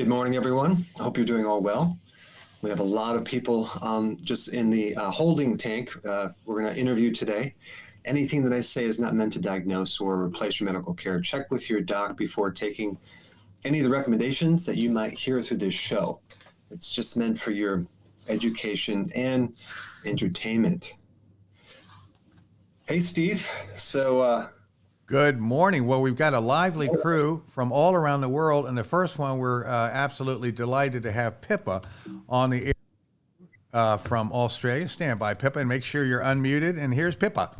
morning, everyone. I hope you're doing all well. We have a lot of people just in the holding tank. We're going to interview today. Anything that I say is not meant to diagnose or replace your medical care. Check with your doc before taking any of the recommendations that you might hear through this show. It's just meant for your education and entertainment. Hey, Steve. Good morning. Well, we've got a lively crew from all around the world. And the first one, we're absolutely delighted to have Pippa on the air from Australia. Stand by, Pippa, and make sure you're unmuted. And here's Pippa.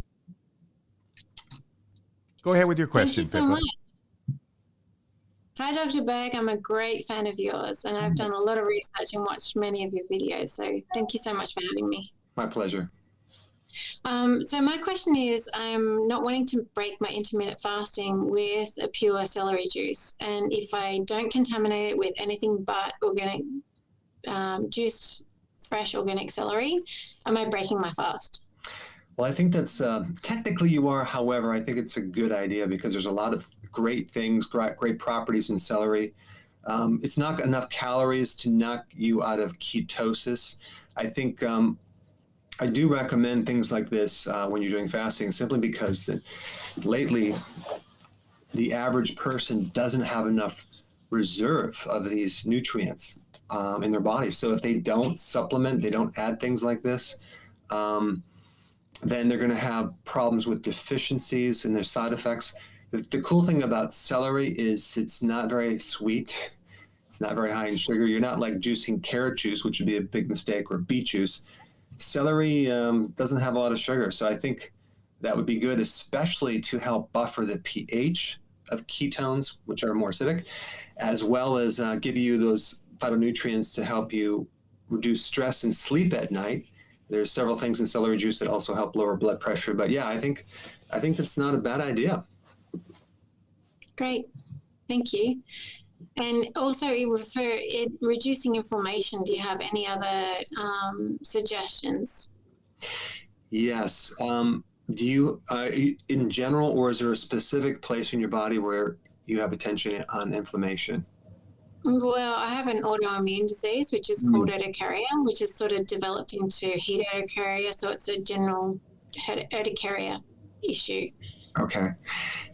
Go ahead with your question, Thank you so Pippa. much. Hi, Dr. Berg. I'm a great fan of yours, and I've done a lot of research and watched many of your videos. So thank you so much for having me. My pleasure. So my question is, I'm not wanting to break my intermittent fasting with a pure celery juice. And if I don't contaminate it with anything but organic, juiced, fresh organic celery, am I breaking my fast? Well, I think that's technically you are. However, I think it's a good idea because there's a lot of great things, great properties in celery. It's not enough calories to knock you out of ketosis. I think I do recommend things like this when you're doing fasting, simply because lately the average person doesn't have enough reserve of these nutrients in their body. So if they don't supplement, they don't add things like this, then they're going to have problems with deficiencies and their side effects. The cool thing about celery is it's not very sweet. It's not very high in sugar. You're not like juicing carrot juice, which would be a big mistake, or beet juice. Celery doesn't have a lot of sugar, so I think that would be good, especially to help buffer the pH of ketones, which are more acidic, as well as give you those phytonutrients to help you reduce stress and sleep at night. There's several things in celery juice that also help lower blood pressure. But yeah, I think that's not a bad idea. Great. Thank you. And also, for reducing inflammation, do you have any other suggestions? Yes. Do you, in general, or is there a specific place in your body where you have attention on inflammation? Well, I have an autoimmune disease, which is called urticaria, which is sort of developed into heat urticaria. So it's a general urticaria issue. Okay.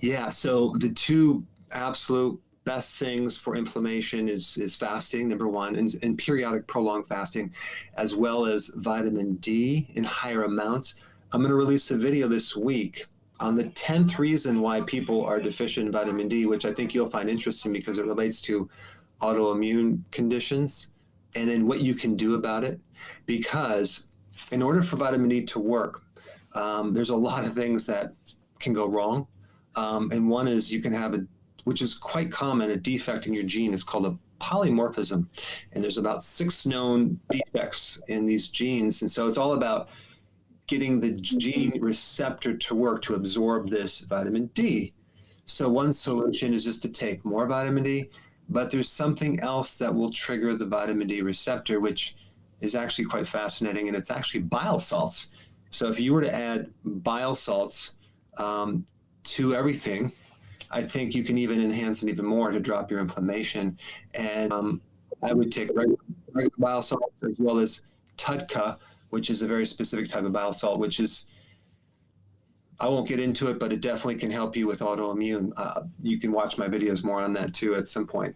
Yeah. So the two absolute best things for inflammation is fasting, number one, and periodic prolonged fasting, as well as vitamin D in higher amounts. I'm going to release a video this week on the 10th reason why people are deficient in vitamin D, which I think you'll find interesting because it relates to autoimmune conditions and then what you can do about it. Because in order for vitamin D to work, there's a lot of things that can go wrong. And one is you can have which is quite common, a defect in your gene. It's called a polymorphism. And there's about 6 known defects in these genes. And so it's all about getting the gene receptor to work to absorb this vitamin D. So one solution is just to take more vitamin D, but there's something else that will trigger the vitamin D receptor, which is actually quite fascinating, and it's actually bile salts. So if you were to add bile salts to everything, I think you can even enhance it even more to drop your inflammation. And I would take regular bile salts as well as TUDCA, which is a very specific type of bile salt, which is, I won't get into it, but it definitely can help you with autoimmune. You can watch my videos more on that too at some point.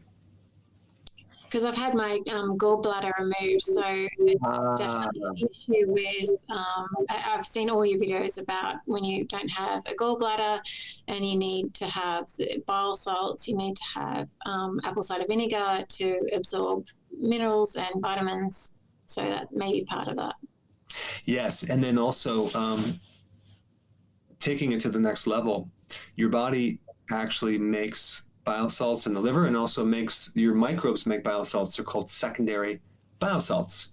Because I've had my gallbladder removed, so it's definitely an issue with, I've seen all your videos about when you don't have a gallbladder and you need to have bile salts, you need to have apple cider vinegar to absorb minerals and vitamins, so that may be part of that. Yes, and then also taking it to the next level, your body actually makes bile salts in the liver and also makes your microbes make bile salts. They're called secondary bile salts.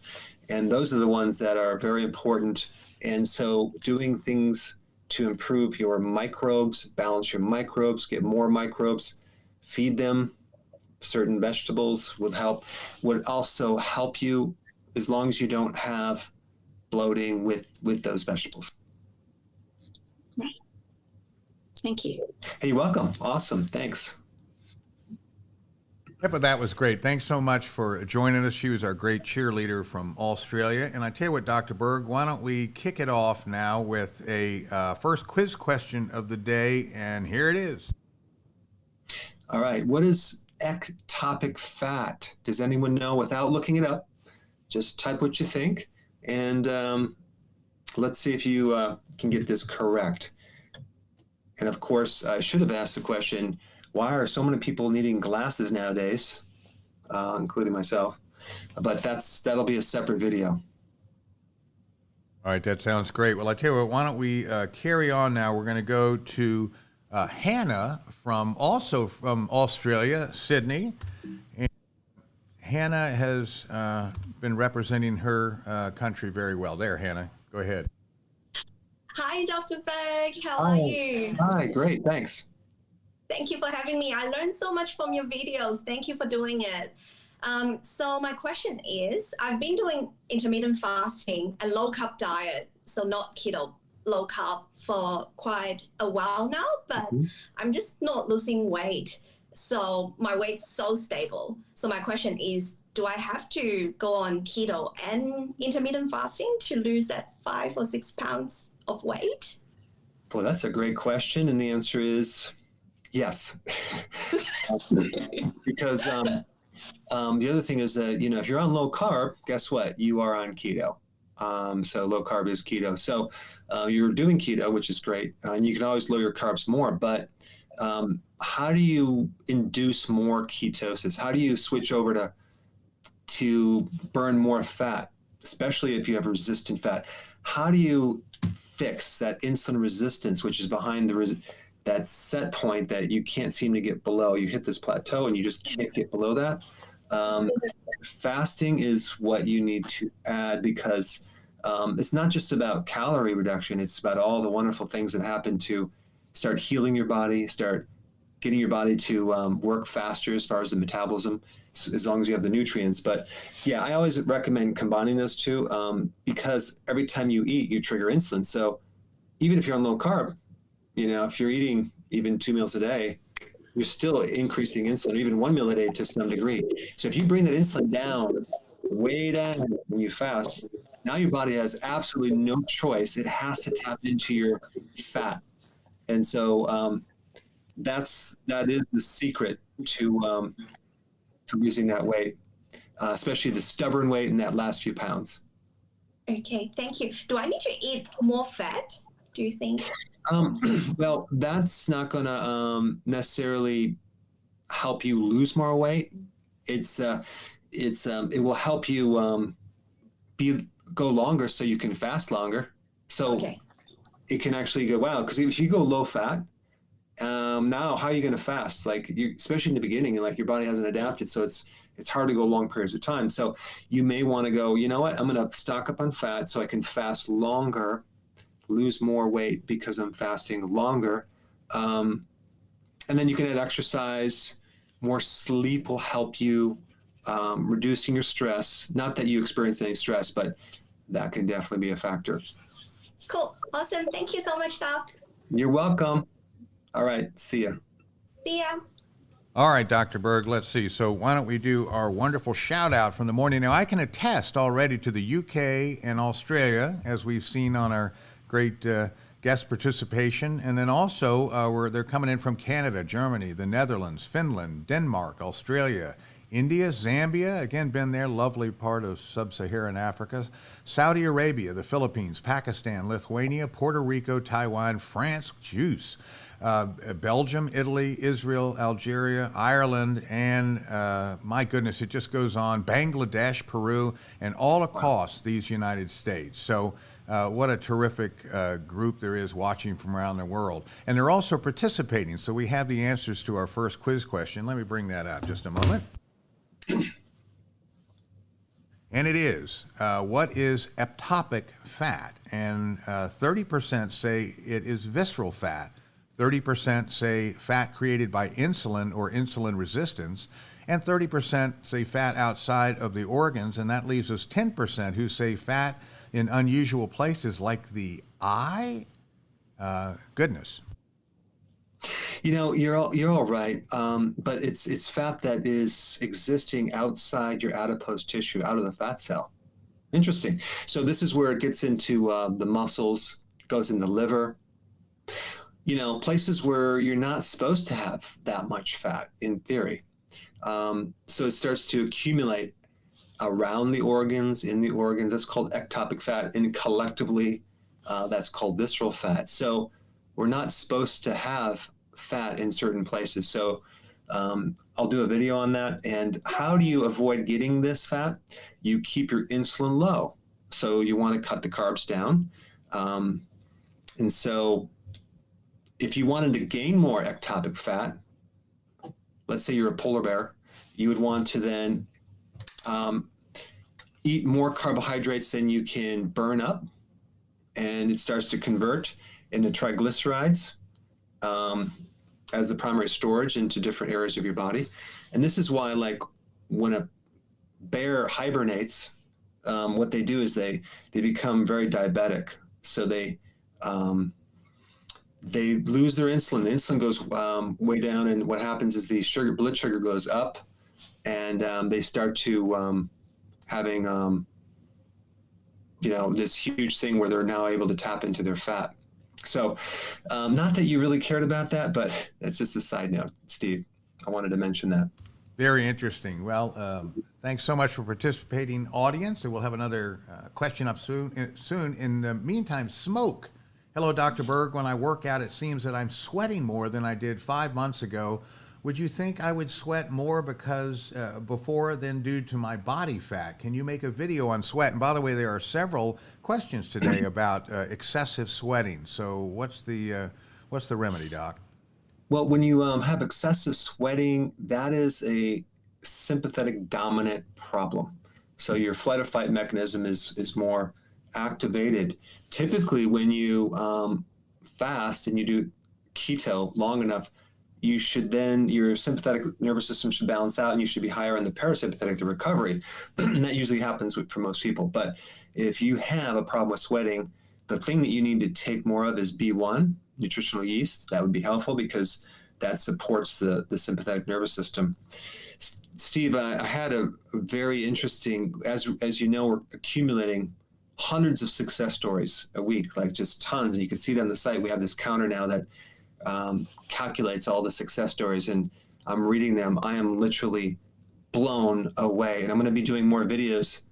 And those are the ones that are very important. And so doing things to improve your microbes, balance your microbes, get more microbes, feed them certain vegetables would also help you as long as you don't have bloating with those vegetables. Right. Thank you. Hey, you're welcome. Awesome. Thanks. Yeah, but that was great. Thanks so much for joining us. She was our great cheerleader from Australia. And I tell you what, Dr. Berg, why don't we kick it off now with a first quiz question of the day, and here it is. All right. What is ectopic fat? Does anyone know without looking it up? Just type what you think, and let's see if you can get this correct. And of course, I should have asked the question, why are so many people needing glasses nowadays, including myself? But that'll be a separate video. All right, that sounds great. Well, I tell you what, why don't we carry on now? We're going to go to Hannah from Australia, Sydney. And Hannah has been representing her country very well. There, Hannah, go ahead. Hi, Dr. Berg. How are you? Hi, great, thanks. Thank you for having me. I learned so much from your videos. Thank you for doing it. So my question is, I've been doing intermittent fasting and low carb diet, so not keto, low carb for quite a while now, but I'm just not losing weight. So my weight's so stable. So my question is, do I have to go on keto and intermittent fasting to lose that 5 or 6 pounds of weight? Well, that's a great question, and the answer is yes. Because the other thing is that, if you're on low carb, guess what? You are on keto. So low carb is keto. So you're doing keto, which is great, and you can always lower your carbs more. But how do you induce more ketosis? How do you switch over to burn more fat, especially if you have resistant fat? How do you fix that insulin resistance, which is behind that set point that you can't seem to get below? You hit this plateau and you just can't get below that. Fasting is what you need to add, because it's not just about calorie reduction. It's about all the wonderful things that happen to start healing your body, start getting your body to work faster as far as the metabolism, as long as you have the nutrients. But yeah, I always recommend combining those two, because every time you eat, you trigger insulin. So even if you're on low carb, if you're eating even 2 meals a day, you're still increasing insulin, even 1 meal a day to some degree. So if you bring that insulin down, way down when you fast, now your body has absolutely no choice. It has to tap into your fat. And so that is the secret to losing that weight, especially the stubborn weight in that last few pounds. Okay, thank you. Do I need to eat more fat, do you think? Well, that's not going to necessarily help you lose more weight. It will help you go longer, so you can fast longer. So it can actually go, wow, because if you go low fat, now how are you going to fast? Especially in the beginning, and your body hasn't adapted, so it's hard to go long periods of time. So you may want to go, you know what, I'm going to stock up on fat so I can fast longer, lose more weight because I'm fasting longer. And then you can add exercise. More sleep will help you, reducing your stress. Not that you experience any stress, but that can definitely be a factor. Cool. Awesome. Thank you so much, Doc. You're welcome. All right. See ya. See ya. All right, Dr. Berg, let's see. So why don't we do our wonderful shout out from the morning. Now, I can attest already to the UK and Australia, as we've seen on our great guest participation. And then also they're coming in from Canada, Germany, the Netherlands, Finland, Denmark, Australia, India, Zambia, again, been there, lovely part of sub-Saharan Africa, Saudi Arabia, the Philippines, Pakistan, Lithuania, Puerto Rico, Taiwan, France, juice, Belgium, Italy, Israel, Algeria, Ireland, and my goodness, it just goes on, Bangladesh, Peru, and all across these United States. So what a terrific group there is watching from around the world. And they're also participating. So we have the answers to our first quiz question. Let me bring that up just a moment. And it is, what is ectopic fat? And 30% say it is visceral fat. 30% say fat created by insulin or insulin resistance. And 30% say fat outside of the organs. And that leaves us 10% who say fat in unusual places like the eye. Goodness. You're all right, but it's fat that is existing outside your adipose tissue, out of the fat cell. Interesting. So this is where it gets into the muscles, goes in the liver. Places where you're not supposed to have that much fat in theory. So it starts to accumulate around the organs, in the organs. That's called ectopic fat, and collectively, that's called visceral fat. So we're not supposed to have fat in certain places. So I'll do a video on that. And how do you avoid getting this fat? You keep your insulin low. So you want to cut the carbs down. And so if you wanted to gain more ectopic fat, let's say you're a polar bear, you would want to then eat more carbohydrates than you can burn up, and it starts to convert into triglycerides as the primary storage into different areas of your body. And this is why, like, when a bear hibernates, what they do is they become very diabetic. So they lose their insulin. The insulin goes way down, and what happens is the blood sugar goes up, and they start to having this huge thing where they're now able to tap into their fat. So not that you really cared about that, but that's just a side note, Steve. I wanted to mention that. Very interesting. Well, thanks so much for participating, audience. And we'll have another question up soon. In the meantime, smoke. Hello, Dr. Berg. When I work out, it seems that I'm sweating more than I did 5 months ago. Would you think I would sweat more because before than due to my body fat? Can you make a video on sweat? And by the way, there are several questions today about excessive sweating. So what's the remedy, Doc? Well, when you have excessive sweating, that is a sympathetic dominant problem. So your flight or fight mechanism is more activated. Typically, when you fast and you do keto long enough, you should then, your sympathetic nervous system should balance out, and you should be higher in the parasympathetic, the recovery. And that usually happens for most people. But if you have a problem with sweating, the thing that you need to take more of is B1, nutritional yeast. That would be helpful because that supports the sympathetic nervous system. Steve, I had a very interesting, as you know, we're accumulating hundreds of success stories a week, like just tons. And you can see that on the site. We have this counter now that calculates all the success stories, and I'm reading them. I am literally blown away, and I'm going to be doing more videos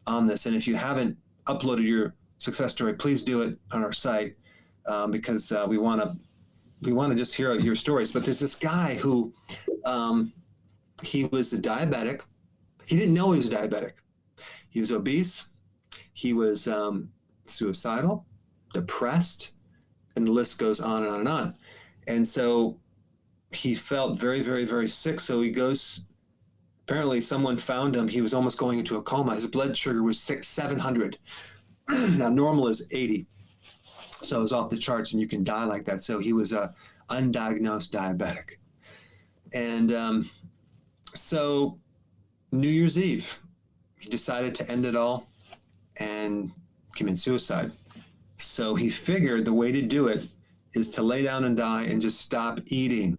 on this. And if you haven't uploaded your success story, please do it on our site because we want to just hear your stories. But there's this guy who he was a diabetic. He didn't know he was a diabetic. He was obese. He was suicidal, depressed, and the list goes on and on and on. And so he felt very, very, very sick. So he goes, apparently someone found him. He was almost going into a coma. His blood sugar was 700. Now normal is 80. So it was off the charts, and you can die like that. So he was a undiagnosed diabetic. And so New Year's Eve, he decided to end it all and commit suicide. So he figured the way to do it is to lay down and die and just stop eating.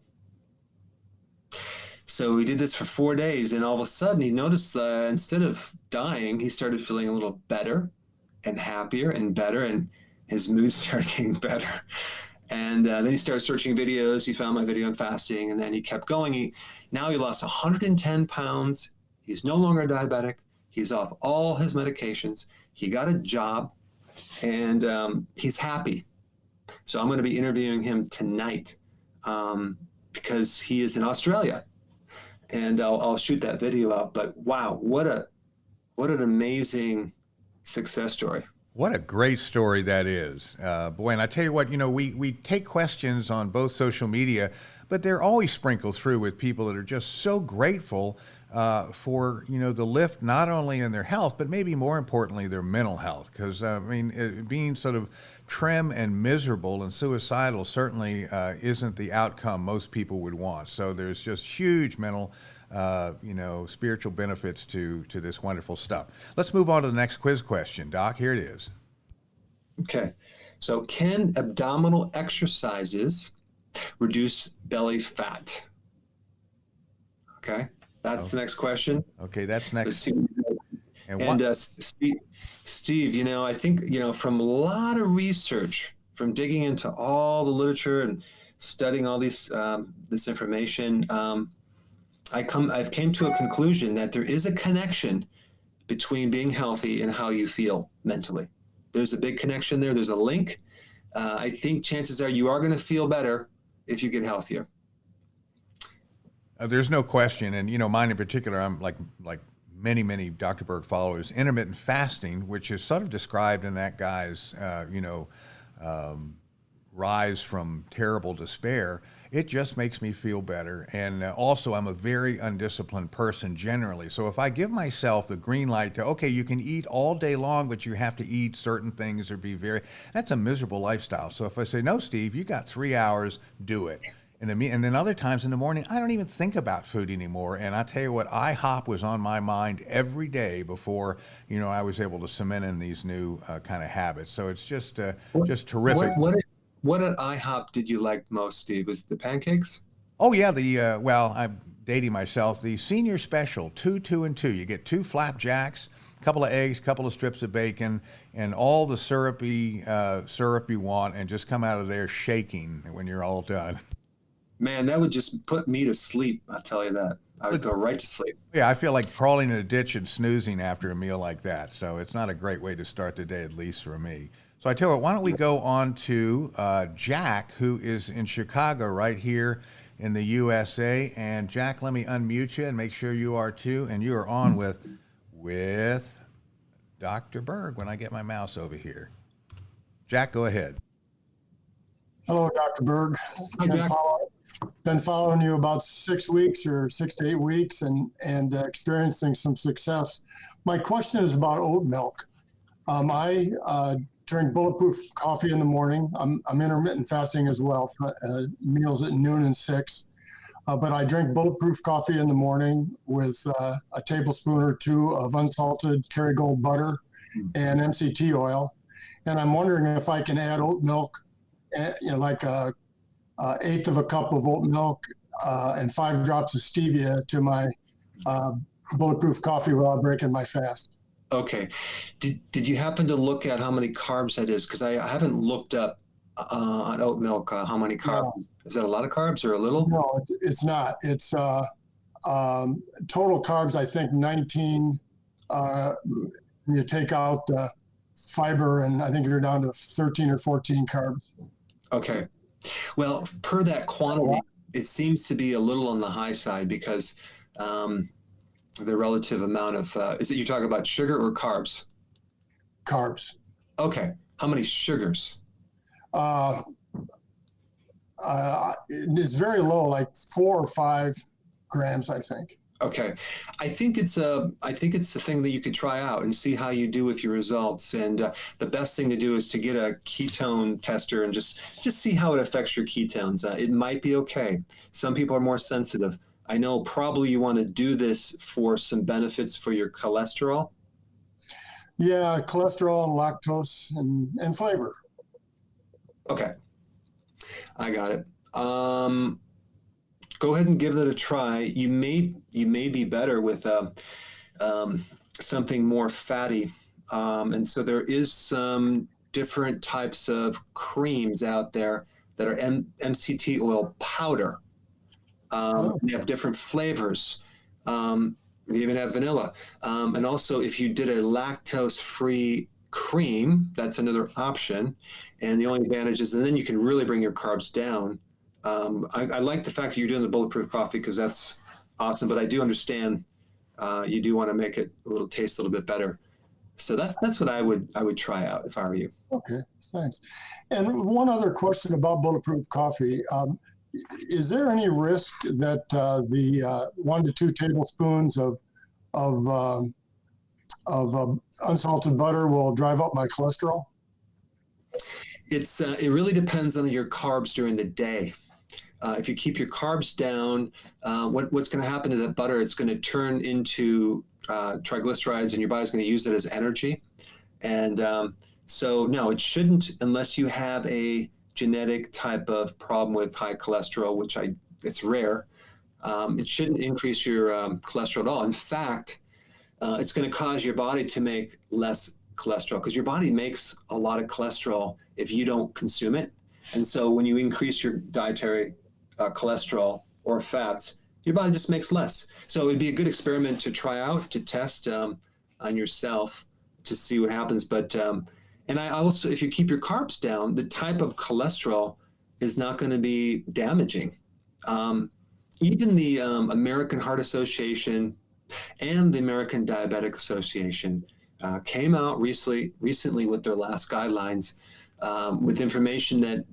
So he did this for 4 days, and all of a sudden he noticed that instead of dying, he started feeling a little better and happier and better, and his mood started getting better. And then he started searching videos. He found my video on fasting, and then he kept going. Now he lost 110 pounds. He's no longer diabetic. He's off all his medications. He got a job, and he's happy. So I'm going to be interviewing him tonight because he is in Australia, and I'll shoot that video out. But wow, what an amazing success story. What a great story that is. Boy, and I tell you what, we take questions on both social media, but they're always sprinkled through with people that are just so grateful for, the lift, not only in their health, but maybe more importantly, their mental health. Because, being sort of trim and miserable and suicidal certainly isn't the outcome most people would want. So there's just huge mental spiritual benefits to this wonderful stuff. Let's move on to the next quiz question. Doc, here it is. Okay. So can abdominal exercises Reduce belly fat. Okay, that's the next question. Okay, that's Let's next. see. And And what? Steve, I think, from a lot of research, from digging into all the literature and studying all this information, I've came to a conclusion that there is a connection between being healthy and how you feel mentally. There's a big connection there. There's a link. I think chances are you are going to feel better if you get healthier. There's no question, and mine in particular. I'm like many Dr. Berg followers. Intermittent fasting, which is sort of described in that guy's rise from terrible despair. It just makes me feel better, and also I'm a very undisciplined person generally. So if I give myself the green light to, okay, you can eat all day long, but you have to eat certain things or that's a miserable lifestyle. So if I say, no, Steve, you got 3 hours, do it. And then other times in the morning, I don't even think about food anymore. And I tell you what, IHOP was on my mind every day before, I was able to cement in these new kind of habits. So it's just terrific. What at IHOP did you like most, Steve? Was it the pancakes? Oh yeah, well, I'm dating myself. The senior special, 2 and 2. You get 2 flapjacks, a couple of eggs, a couple of strips of bacon, and all the syrup you want, and just come out of there shaking when you're all done. Man, that would just put me to sleep. I'll tell you that. I would go right to sleep. Yeah, I feel like crawling in a ditch and snoozing after a meal like that. So it's not a great way to start the day, at least for me. So I tell you what, why don't we go on to Jack, who is in Chicago right here in the USA. And Jack, let me unmute you and make sure you are too. And you are on with Dr. Berg when I get my mouse over here. Jack, go ahead. Hello, Dr. Berg. Hi, Jack. Been following you about 6 weeks or 6 to 8 weeks and experiencing some success. My question is about oat milk. I drink Bulletproof coffee in the morning. I'm intermittent fasting as well, meals at noon and 6. But I drink Bulletproof coffee in the morning with a tablespoon or 2 of unsalted Kerrygold butter and MCT oil. And I'm wondering if I can add oat milk, like a eighth of a cup of oat milk and 5 drops of stevia to my Bulletproof coffee while I'm breaking my fast. Okay. Did you happen to look at how many carbs that is? Because I haven't looked up on oat milk how many carbs. No. Is that a lot of carbs or a little? No, it's not. It's total carbs, I think 19. You take out the fiber, and I think you're down to 13 or 14 carbs. Okay. Well, per that quantity, it seems to be a little on the high side because the relative amount of, is it you're talking about sugar or carbs? Carbs. Okay. How many sugars? It's very low, like 4 or 5 grams, I think. Okay. I think it's a thing that you could try out and see how you do with your results. And the best thing to do is to get a ketone tester and just see how it affects your ketones. It might be okay. Some people are more sensitive. I know probably you want to do this for some benefits for your cholesterol. Yeah, cholesterol and lactose and flavor. Okay. I got it. Go ahead and give it a try. You may be better with something more fatty. And so there is some different types of creams out there that are MCT oil powder. They have different flavors. They even have vanilla. And also if you did a lactose-free cream, that's another option. And the only advantage is, and then you can really bring your carbs down. I like the fact that you're doing the Bulletproof coffee because that's awesome, but I do understand you do want to make it taste a little bit better. So that's what I would try out if I were you. Okay, thanks. And one other question about Bulletproof coffee. Is there any risk that the 1 to 2 tablespoons of unsalted butter will drive up my cholesterol? It really depends on your carbs during the day. If you keep your carbs down, what's going to happen to that butter? It's going to turn into triglycerides, and your body's going to use it as energy. And so no, it shouldn't unless you have a genetic type of problem with high cholesterol, which it's rare, it shouldn't increase your cholesterol at all. In fact, it's going to cause your body to make less cholesterol, because your body makes a lot of cholesterol if you don't consume it. And so when you increase your dietary cholesterol or fats, your body just makes less. So it'd be a good experiment to try out, to test on yourself to see what happens. But and I also, if you keep your carbs down, the type of cholesterol is not going to be damaging. Even the American Heart Association and the American Diabetic Association came out recently with their last guidelines with information that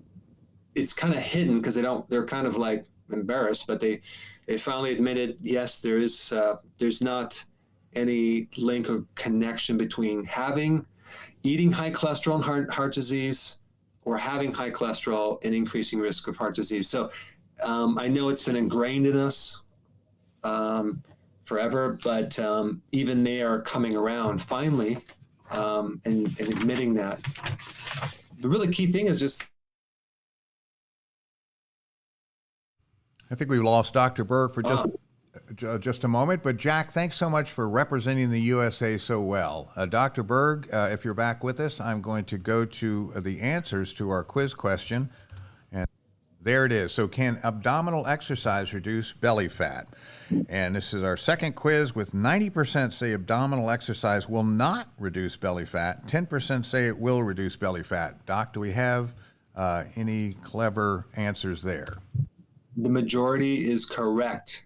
it's kind of hidden, because they're kind of like embarrassed, but they finally admitted, yes, there's not any link or connection between eating high cholesterol and heart disease, or having high cholesterol and increasing risk of heart disease. So I know it's been ingrained in us forever, but even they are coming around finally and admitting that. The really key thing is just... I think we lost Dr. Berg for just a moment, but Jack, thanks so much for representing the USA so well. Dr. Berg, if you're back with us, I'm going to go to the answers to our quiz question. And there it is. So can abdominal exercise reduce belly fat? And this is our second quiz, with 90% say abdominal exercise will not reduce belly fat. 10% say it will reduce belly fat. Doc, do we have any clever answers there? The majority is correct.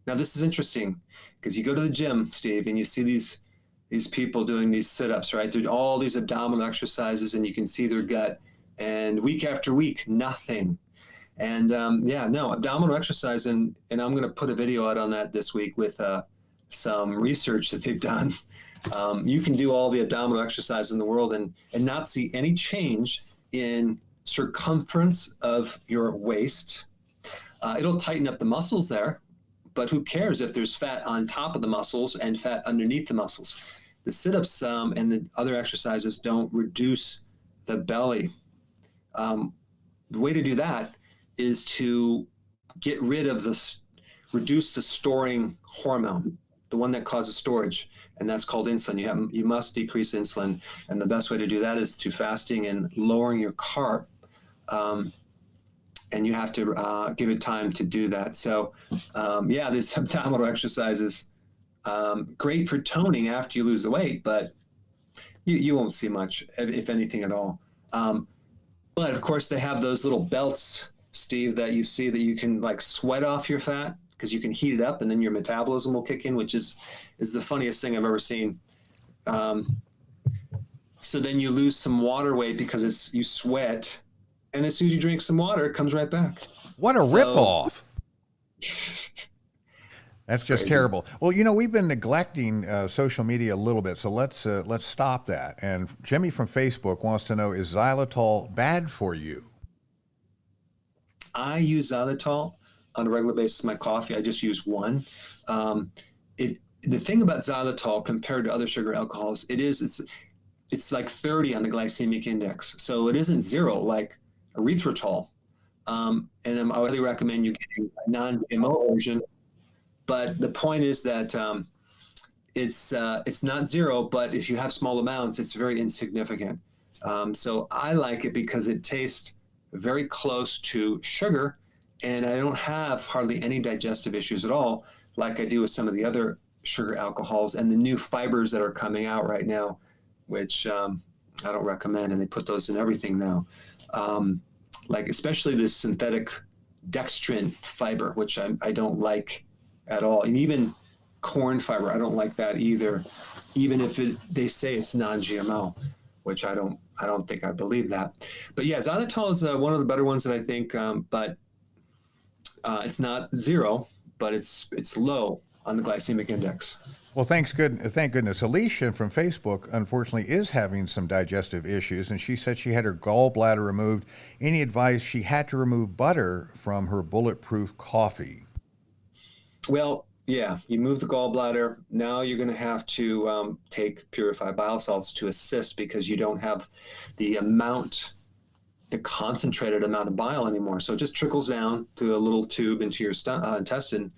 Now, this is interesting, because you go to the gym, Steve, and you see these people doing these sit-ups, right? They're all these abdominal exercises, and you can see their gut. And week after week, nothing. And abdominal exercise, and I'm going to put a video out on that this week with some research that they've done. You can do all the abdominal exercise in the world and not see any change in circumference of your waist. It'll tighten up the muscles there, but who cares if there's fat on top of the muscles and fat underneath the muscles? The sit-ups and the other exercises don't reduce the belly. The way to do that is to get rid of reduce the storing hormone, the one that causes storage, and that's called insulin. You must decrease insulin, and the best way to do that is through fasting and lowering your carb. And you have to give it time to do that. So, this abdominal exercise is great for toning after you lose the weight, but you won't see much, if anything at all. But of course, they have those little belts, Steve, that you see that you can like sweat off your fat, because you can heat it up and then your metabolism will kick in, which is the funniest thing I've ever seen. So then you lose some water weight because you sweat. And as soon as you drink some water, it comes right back. What a ripoff. That's just crazy. Terrible. Well, we've been neglecting social media a little bit, so let's stop that. And Jimmy from Facebook wants to know, is xylitol bad for you? I use xylitol on a regular basis in my coffee. I just use one. The thing about xylitol compared to other sugar alcohols, it's like 30 on the glycemic index. So it isn't zero like erythritol. And I highly recommend you getting a non-GMO version. But the point is that it's not zero, but if you have small amounts, it's very insignificant. So I like it because it tastes very close to sugar, and I don't have hardly any digestive issues at all, like I do with some of the other sugar alcohols and the new fibers that are coming out right now, which I don't recommend, and they put those in everything now. Like especially this synthetic dextrin fiber, which I don't like at all. And even corn fiber, I don't like that either, even if they say it's non-GMO, which I don't think I believe that. But yeah, xylitol is one of the better ones that I think, but it's not zero, but it's low on the glycemic index. Well, thank goodness. Alicia from Facebook, unfortunately, is having some digestive issues, and she said she had her gallbladder removed. Any advice? She had to remove butter from her Bulletproof coffee. Well, yeah, you move the gallbladder. Now you're going to have to take purified bile salts to assist, because you don't have the amount the concentrated amount of bile anymore. So it just trickles down to a little tube into your intestine,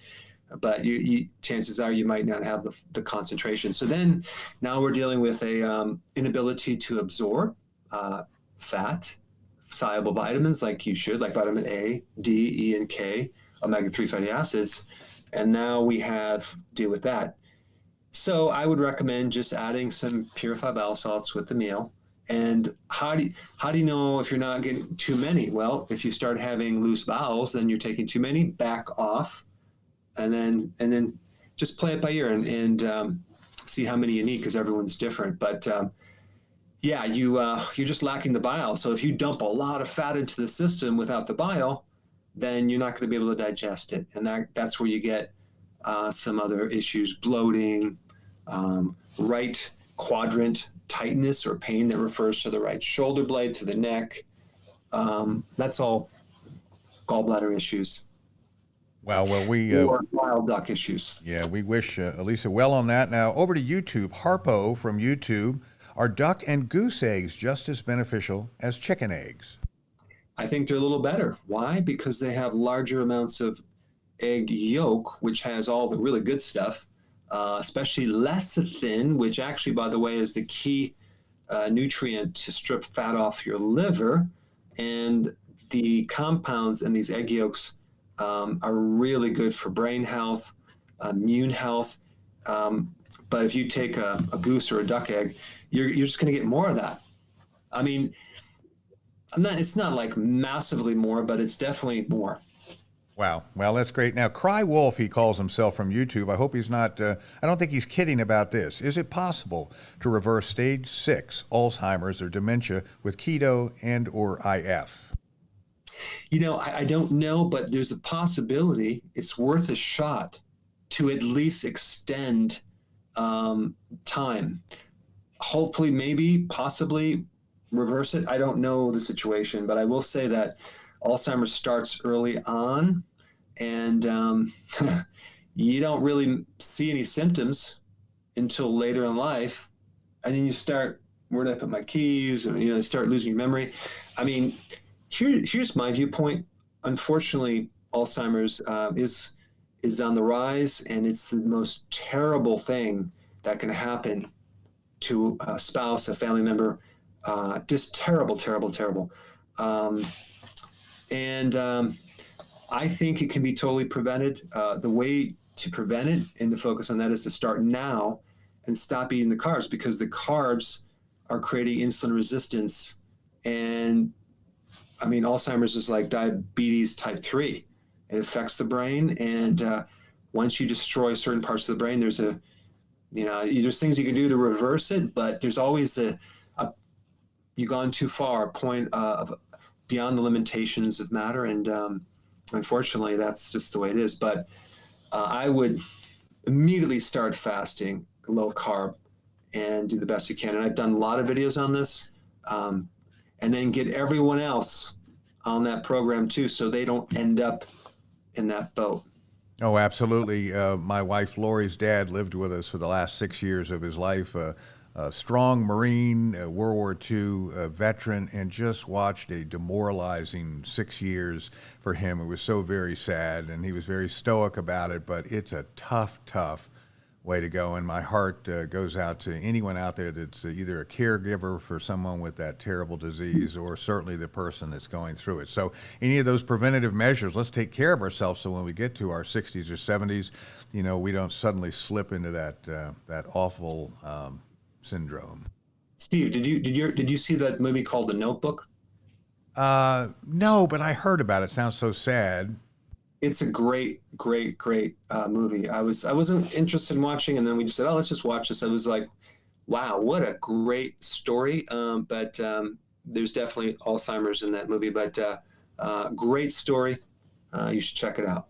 but chances are you might not have the concentration. So then now we're dealing with a inability to absorb fat, soluble vitamins like you should, like vitamin A, D, E, and K, omega-3 fatty acids. And now we have deal with that. So I would recommend just adding some purified bile salts with the meal. And how do you know if you're not getting too many? Well, if you start having loose bowels, then you're taking too many, back off, and then just play it by ear and see how many you need, because everyone's different. But you're just lacking the bile. So if you dump a lot of fat into the system without the bile, then you're not going to be able to digest it. And that's where you get some other issues, bloating, right quadrant tightness or pain that refers to the right shoulder blade, to the neck. That's all gallbladder issues. Well, or bile duct issues. Yeah, we wish Elisa well on that. Now, over to YouTube. Harpo from YouTube. Are duck and goose eggs just as beneficial as chicken eggs? I think they're a little better. Why? Because they have larger amounts of egg yolk, which has all the really good stuff, especially lecithin, which actually, by the way, is the key nutrient to strip fat off your liver. And the compounds in these egg yolks are really good for brain health, immune health. But if you take a goose or a duck egg, you're just going to get more of that. I mean, it's not like massively more, but it's definitely more. Wow. Well, that's great. Now, Cry Wolf, he calls himself from YouTube. I hope he's not, I don't think he's kidding about this. Is it possible to reverse stage 6 Alzheimer's or dementia with keto and or IF? I don't know, but there's a possibility. It's worth a shot to at least extend time. Hopefully, maybe, possibly reverse it. I don't know the situation, but I will say that Alzheimer's starts early on, and you don't really see any symptoms until later in life. And then you start, where did I put my keys? And start losing your memory. I mean, here's my viewpoint. Unfortunately, Alzheimer's is on the rise, and it's the most terrible thing that can happen to a spouse, a family member. Just terrible, terrible, terrible. And I think it can be totally prevented. The way to prevent it and to focus on that is to start now and stop eating the carbs, because the carbs are creating insulin resistance. And I mean, Alzheimer's is like diabetes type 3. It affects the brain. And once you destroy certain parts of the brain, there's things you can do to reverse it, but there's always you've gone too far, a point of beyond the limitations of matter. And unfortunately, that's just the way it is. But I would immediately start fasting, low carb, and do the best you can. And I've done a lot of videos on this, and then get everyone else on that program too, so they don't end up in that boat. Oh, absolutely. My wife Lori's dad lived with us for the last 6 years of his life. A strong Marine, World War II veteran, and just watched a demoralizing 6 years for him. It was so very sad, and he was very stoic about it, but it's a tough, tough way to go. And my heart goes out to anyone out there that's either a caregiver for someone with that terrible disease, or certainly the person that's going through it. So any of those preventative measures, let's take care of ourselves so when we get to our 60s or 70s, we don't suddenly slip into that awful syndrome. Steve, did you see that movie called The Notebook? No, but I heard about it. Sounds so sad. It's a great movie. I wasn't interested in watching, and then we just said, let's just watch this. I was like, wow, what a great story. But there's definitely Alzheimer's in that movie, but great story. You should check it out.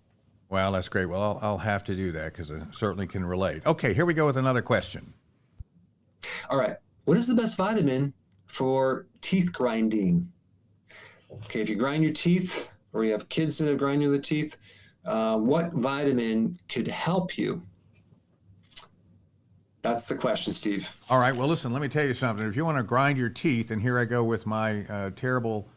Well, that's great. Well, I'll have to do that, because I certainly can relate. Okay, here we go with another question. All right. What is the best vitamin for teeth grinding? Okay, if you grind your teeth, or you have kids that are grinding their teeth, what vitamin could help you? That's the question, Steve. All right. Well, listen, let me tell you something. If you want to grind your teeth, and here I go with my terrible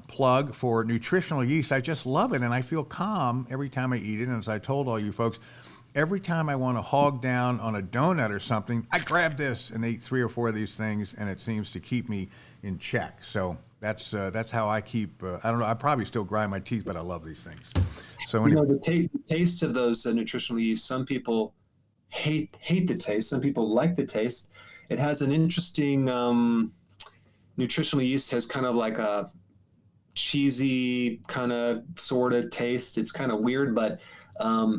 plug for nutritional yeast. I just love it, and I feel calm every time I eat it. And as I told all you folks, every time I want to hog down on a donut or something, I grab this and eat 3 or 4 of these things, and it seems to keep me in check. So that's how I keep. I don't know. I probably still grind my teeth, but I love these things. So you know, the taste of those nutritional yeast. Some people hate the taste. Some people like the taste. It has an interesting nutritional yeast has kind of like a cheesy kind of sort of taste. It's kind of weird, but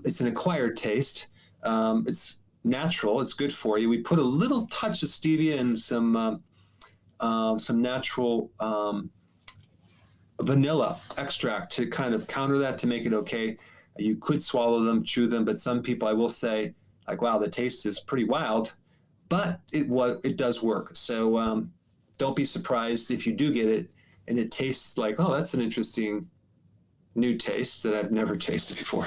it's an acquired taste. It's natural. It's good for you. We put a little touch of stevia and some natural vanilla extract to kind of counter that, to make it okay. You could swallow them, chew them, but some people, I will say, like, wow, the taste is pretty wild, but it does work. So don't be surprised if you do get it and it tastes like, oh, that's an interesting new taste that I've never tasted before.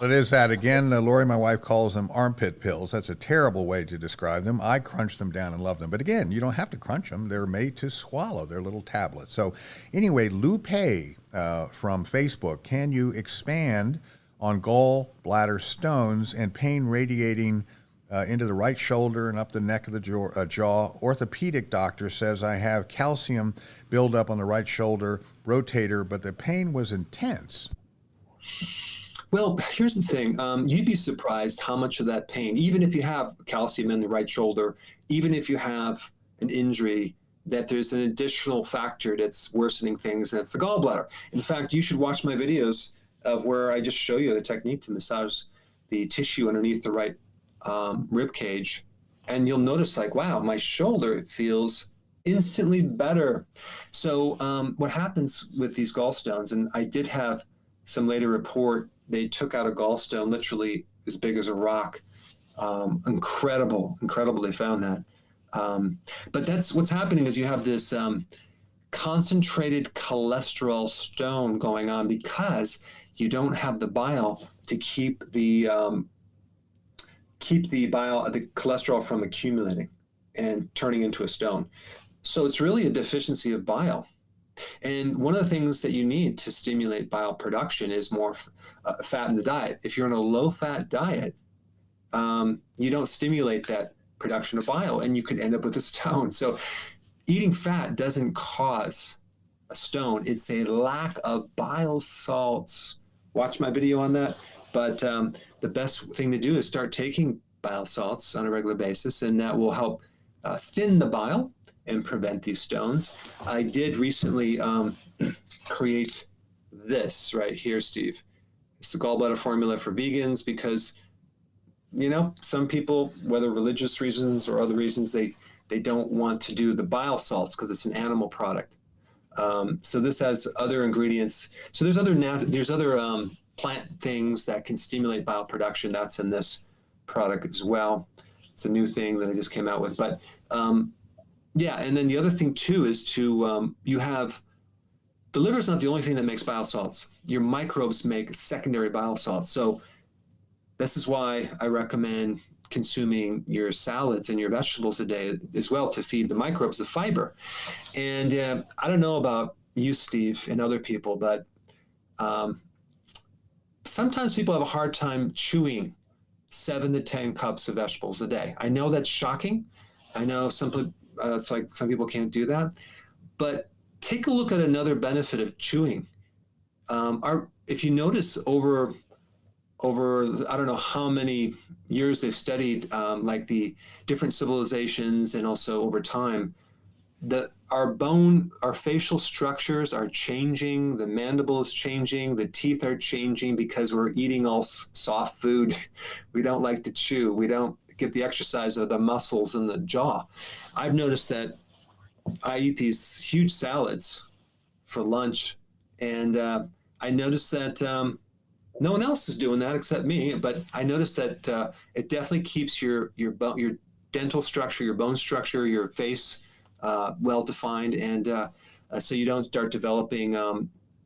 It is that. Again, Lori, my wife, calls them armpit pills. That's a terrible way to describe them. I crunch them down and love them. But again, you don't have to crunch them. They're made to swallow. They're little tablets. So anyway, Lupe from Facebook, can you expand on gallbladder stones and pain radiating into the right shoulder and up the neck of the jaw? Orthopedic doctor says I have calcium buildup on the right shoulder rotator, but the pain was intense. Well, here's the thing. You'd be surprised how much of that pain, even if you have calcium in the right shoulder, even if you have an injury, that there's an additional factor that's worsening things, and that's the gallbladder. In fact, you should watch my videos of where I just show you the technique to massage the tissue underneath the right rib cage, and you'll notice, like, wow, my shoulder feels instantly better. So what happens with these gallstones, and I did have some later report, they took out a gallstone literally as big as a rock. Incredible they found that. But that's what's happening, is you have this concentrated cholesterol stone going on because you don't have the bile to keep the cholesterol from accumulating and turning into a stone. So it's really a deficiency of bile. And one of the things that you need to stimulate bile production is more fat in the diet. If you're on a low-fat diet, you don't stimulate that production of bile, and you could end up with a stone. So eating fat doesn't cause a stone. It's a lack of bile salts. Watch my video on that. But the best thing to do is start taking bile salts on a regular basis, and that will help thin the bile and prevent these stones. I did recently create this right here, Steve. It's the gallbladder formula for vegans because, you know, some people, whether religious reasons or other reasons, they don't want to do the bile salts because it's an animal product. So this has other ingredients. So there's other plant things that can stimulate bile production. That's in this product as well. It's a new thing that I just came out with. But yeah, and then the other thing too is to you have the liver is not the only thing that makes bile salts. Your microbes make secondary bile salts. So this is why I recommend consuming your salads and your vegetables a day as well, to feed the microbes the fiber. And I don't know about you, Steve, and other people, but sometimes people have a hard time chewing 7 to 10 cups of vegetables a day. I know that's shocking. I know it's like some people can't do that, but take a look at another benefit of chewing. If you notice over I don't know how many years they've studied like the different civilizations, and also over time, our facial structures are changing, the mandible is changing, the teeth are changing because we're eating all soft food. We don't like to chew. We don't get the exercise of the muscles in the jaw. I've noticed that I eat these huge salads for lunch, and I noticed that no one else is doing that except me, but I noticed that it definitely keeps your dental structure, your bone structure, your face well-defined, and so you don't start developing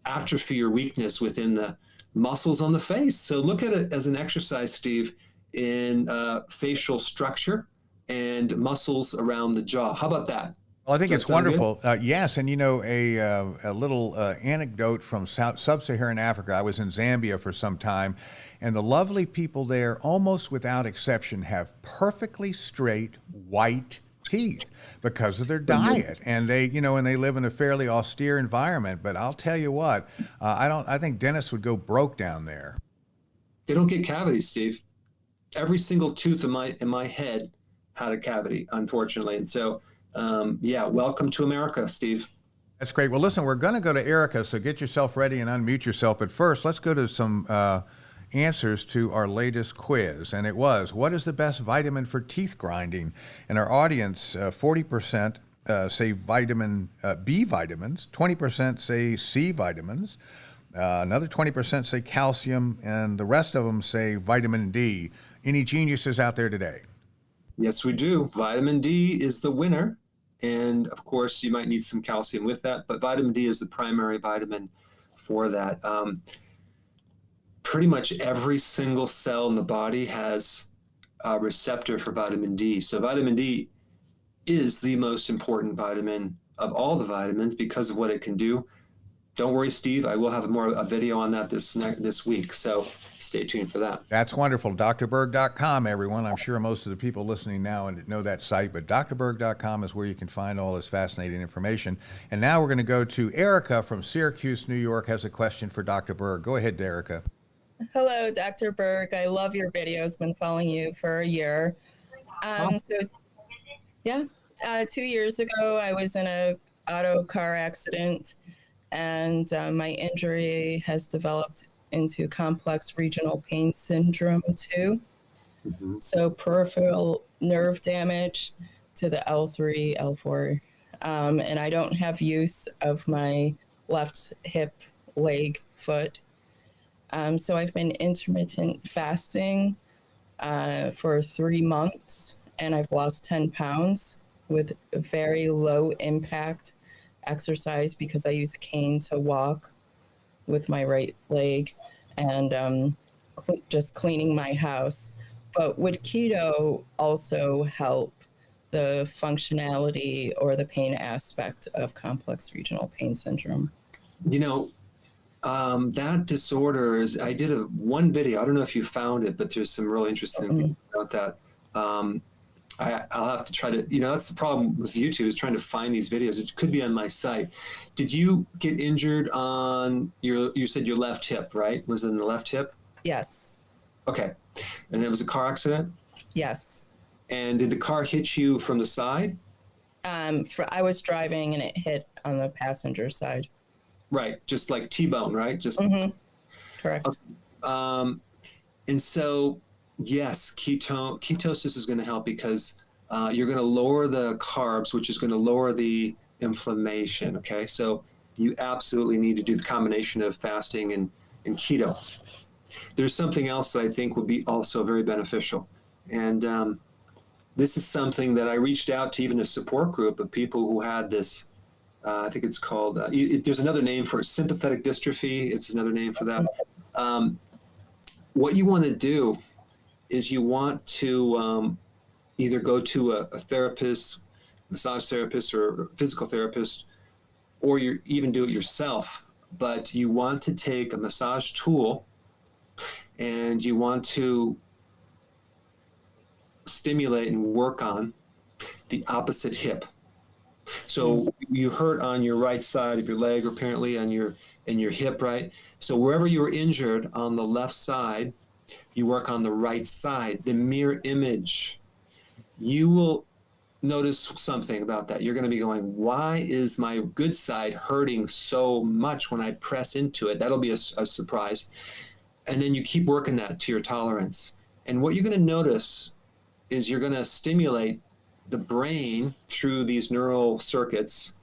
atrophy or weakness within the muscles on the face. So look at it as an exercise, Steve, in facial structure and muscles around the jaw. How about that? Well, I think Does it's that sound good? wonderful. Yes, and a little anecdote from sub-Saharan Africa. I was in Zambia for some time, and the lovely people there, almost without exception, have perfectly straight white teeth because of their diet, and they live in a fairly austere environment. But I'll tell you what, I think dentists would go broke down there. They don't get cavities, Steve. Every single tooth in my head had a cavity, unfortunately. And so, welcome to America, Steve. That's great. Well, listen, we're going to go to Erica, so get yourself ready and unmute yourself. But first, let's go to some answers to our latest quiz. And it was, what is the best vitamin for teeth grinding? And our audience, 40% say vitamin B vitamins, 20% say C vitamins, another 20% say calcium, and the rest of them say vitamin D. Any geniuses out there today? Yes, we do. Vitamin D is the winner. And of course, you might need some calcium with that, but vitamin D is the primary vitamin for that. Pretty much every single cell in the body has a receptor for vitamin D. So vitamin D is the most important vitamin of all the vitamins because of what it can do. Don't worry, Steve. I will have a video on that this week. So stay tuned for that. That's wonderful. Dr.Berg.com, everyone. I'm sure most of the people listening now know that site, but Dr.Berg.com is where you can find all this fascinating information. And now we're going to go to Erica from Syracuse, New York, has a question for Dr. Berg. Go ahead, Erica. Hello, Dr. Berg. I love your videos. Been following you for a year. 2 years ago, I was in a auto car accident, and my injury has developed into complex regional pain syndrome too. Mm-hmm. So peripheral nerve damage to the L3, L4. And I don't have use of my left hip, leg, foot. So I've been intermittent fasting for 3 months, and I've lost 10 pounds with very low impact exercise because I use a cane to walk with my right leg and just cleaning my house. But would keto also help the functionality or the pain aspect of complex regional pain syndrome? That disorder is, I did one video. I don't know if you found it, but there's some really interesting things about that. I'll have to try to, that's the problem with YouTube, is trying to find these videos. It could be on my site. Did you get injured on you said your left hip, right? Was it in the left hip? Yes. Okay. And it was a car accident? Yes. And did the car hit you from the side? I was driving and it hit on the passenger side. Right. Just like T-bone, right? Just Correct. And so, yes, ketosis is going to help because you're going to lower the carbs, which is going to lower the inflammation. Okay. So you absolutely need to do the combination of fasting and keto. There's something else that I think would be also very beneficial. And this is something that I reached out to even a support group of people who had this, I think it's called, there's another name for it, sympathetic dystrophy. It's another name for that. What you want to do is you want to either go to a therapist, massage therapist, or physical therapist, or you even do it yourself. But you want to take a massage tool and you want to stimulate and work on the opposite hip. So you hurt on your right side of your leg, or apparently on your hip, right? So wherever you were injured on the left side, you work on the right side, the mirror image. You will notice something about that. You're going to be going, why is my good side hurting so much when I press into it? That'll be a surprise. And then you keep working that to your tolerance. And what you're going to notice is you're going to stimulate the brain through these neural circuits,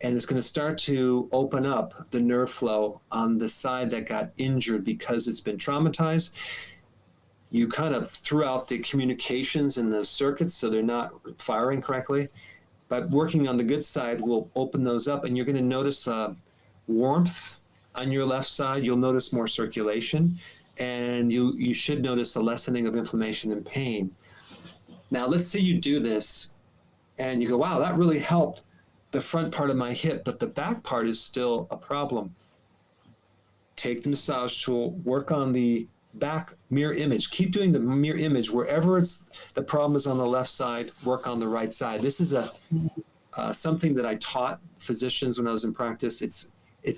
and it's going to start to open up the nerve flow on the side that got injured because it's been traumatized. You kind of threw out the communications in those circuits so they're not firing correctly. But working on the good side will open those up, and you're going to notice warmth on your left side. You'll notice more circulation, and you should notice a lessening of inflammation and pain. Now, let's say you do this and you go, wow, that really helped. the front part of my hip, but the back part is still a problem. Take the massage tool, work on the back mirror image. Keep doing the mirror image wherever the problem is on the left side. Work on the right side. This is something that I taught physicians when I was in practice. It's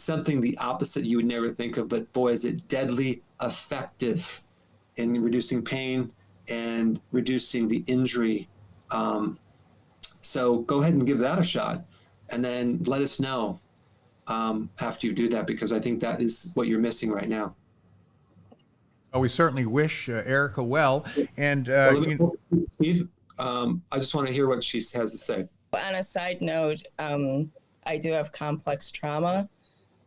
something the opposite you would never think of, but boy, is it deadly effective in reducing pain and reducing the injury. So go ahead and give that a shot, and then let us know after you do that, because I think that is what you're missing right now. Oh, we certainly wish Erica well. And Steve, I just want to hear what she has to say. On a side note, I do have complex trauma,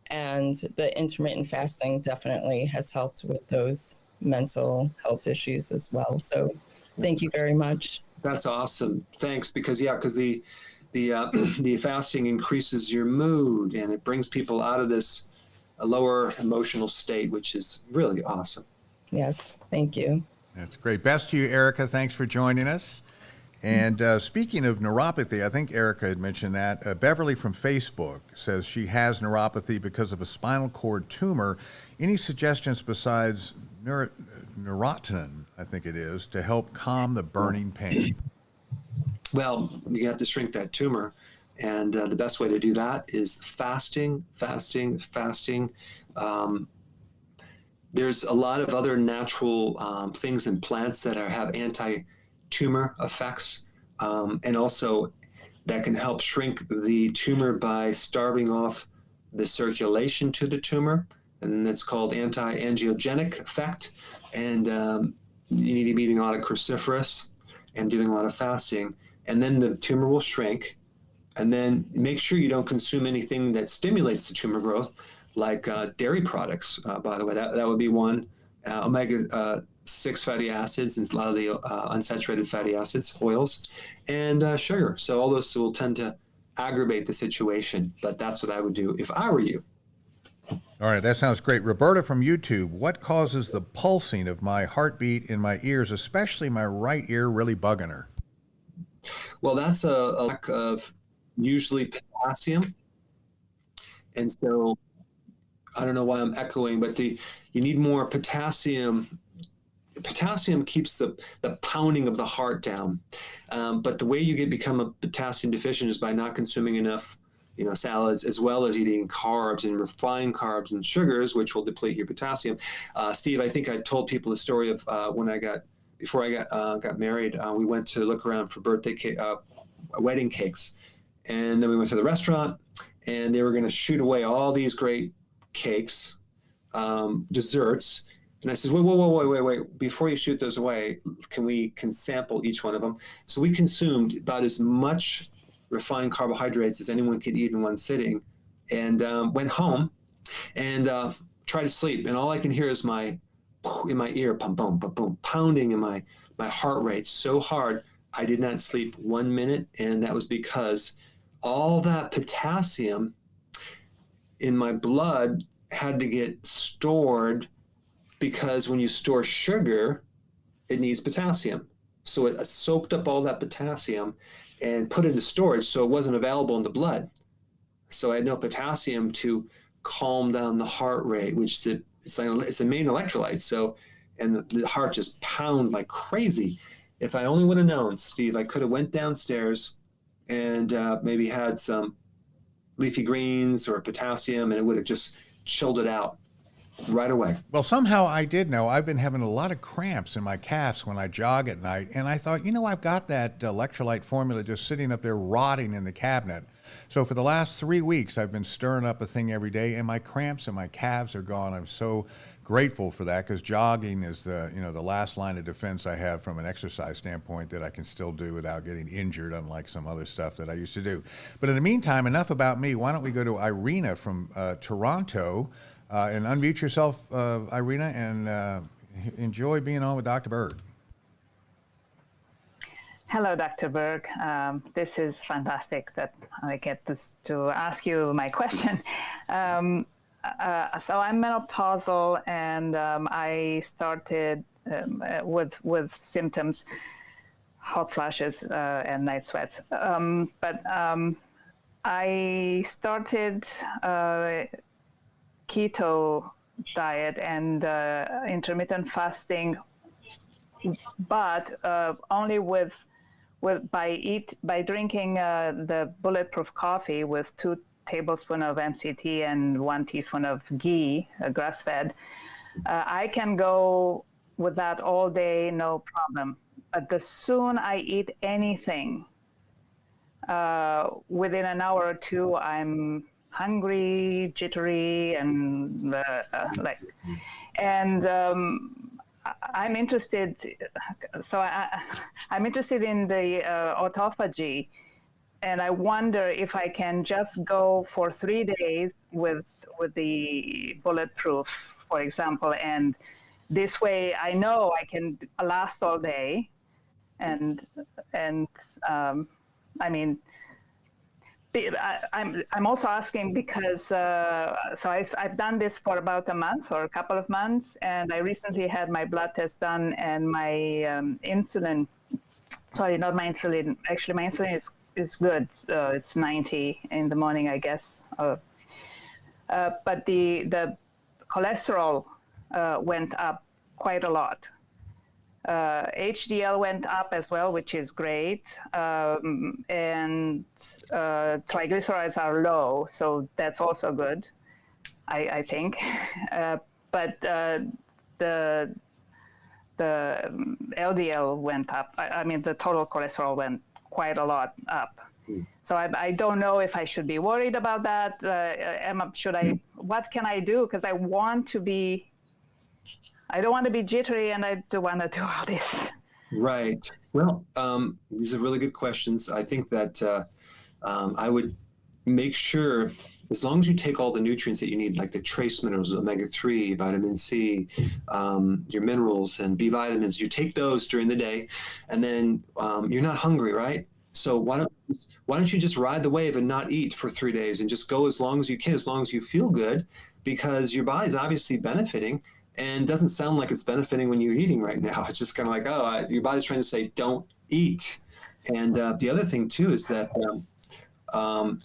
and the intermittent fasting definitely has helped with those mental health issues as well. So thank you very much. That's awesome. Thanks. Because the fasting increases your mood, and it brings people out of this lower emotional state, which is really awesome. Yes, thank you. That's great. Best to you, Erica. Thanks for joining us. And speaking of neuropathy, I think Erica had mentioned that. Beverly from Facebook says she has neuropathy because of a spinal cord tumor. Any suggestions besides neurotonin, I think it is, to help calm the burning pain? Well, you have to shrink that tumor. And the best way to do that is fasting. There's a lot of other natural things in plants that have anti-tumor effects, and also that can help shrink the tumor by starving off the circulation to the tumor, and that's called anti-angiogenic effect. And you need to be eating a lot of cruciferous and doing a lot of fasting, and then the tumor will shrink. And then make sure you don't consume anything that stimulates the tumor growth, like dairy products, by the way. That would be one. Omega-6 fatty acids and a lot of the unsaturated fatty acids, oils, and sugar. So all those will tend to aggravate the situation, but that's what I would do if I were you. All right, that sounds great. Roberta from YouTube, what causes the pulsing of my heartbeat in my ears, especially my right ear, really bugging her? Well, that's a lack of usually potassium. And so I don't know why I'm echoing, but you need more potassium. Potassium keeps the pounding of the heart down. But the way you become a potassium deficient is by not consuming enough salads, as well as eating carbs and refined carbs and sugars, which will deplete your potassium. Steve, I think I told people the story of before I got married, we went to look around for wedding cakes. And then we went to the restaurant, and they were going to shoot away all these great cakes, desserts. And I said, wait. Before you shoot those away, can sample each one of them? So we consumed about as much refined carbohydrates as anyone could eat in one sitting, and went home and tried to sleep. And all I can hear is in my ear, boom, boom, boom, boom, pounding in my heart rate so hard, I did not sleep 1 minute. And that was because all that potassium in my blood had to get stored, because when you store sugar, it needs potassium. So it soaked up all that potassium and put it into storage, so it wasn't available in the blood. So I had no potassium to calm down the heart rate, which it's a main electrolyte. So, and the heart just pounded like crazy. If I only would have known, Steve, I could have went downstairs and maybe had some leafy greens or potassium, and it would have just chilled it out right away. Well, somehow I did know. I've been having a lot of cramps in my calves when I jog at night, and I thought, I've got that electrolyte formula just sitting up there rotting in the cabinet. So for the last 3 weeks, I've been stirring up a thing every day, and my cramps and my calves are gone. I'm so grateful for that, because jogging is the last line of defense I have from an exercise standpoint that I can still do without getting injured, unlike some other stuff that I used to do. But in the meantime, enough about me. Why don't we go to Irina from Toronto, and unmute yourself, Irina, and enjoy being on with Dr. Berg. Hello, Dr. Berg. This is fantastic that I get to ask you my question. So I'm menopausal, and I started with symptoms, hot flashes and night sweats. But I started keto diet and intermittent fasting, but only by drinking the Bulletproof coffee with 2 tablespoons of MCT and 1 teaspoon of ghee, grass-fed. I can go with that all day, no problem. But the soon I eat anything, within an hour or two, I'm hungry, jittery, and I'm interested. So I'm interested in the autophagy, and I wonder if I can just go for 3 days with the Bulletproof, for example, and this way I know I can last all day, and I mean, I'm also asking because I've done this for about a month or a couple of months, and I recently had my blood test done, and my insulin. Sorry, not my insulin. Actually, my insulin is good. It's 90 in the morning, I guess. But the cholesterol went up quite a lot. HDL went up as well, which is great, and triglycerides are low, so that's also good, I think. But the LDL went up. I mean, the total cholesterol went quite a lot up. So I don't know if I should be worried about that. What can I do? Because I don't want to be jittery, and I don't want to do all this. Right. Well, these are really good questions. I think that I would make sure, as long as you take all the nutrients that you need, like the trace minerals, omega-3, vitamin C, your minerals and B vitamins, you take those during the day, and then you're not hungry, right? So why don't you just ride the wave and not eat for 3 days and just go as long as you can, as long as you feel good, because your body's obviously benefiting. And doesn't sound like it's benefiting when you're eating right now. It's just kind of like, your body's trying to say, don't eat. And the other thing too is that I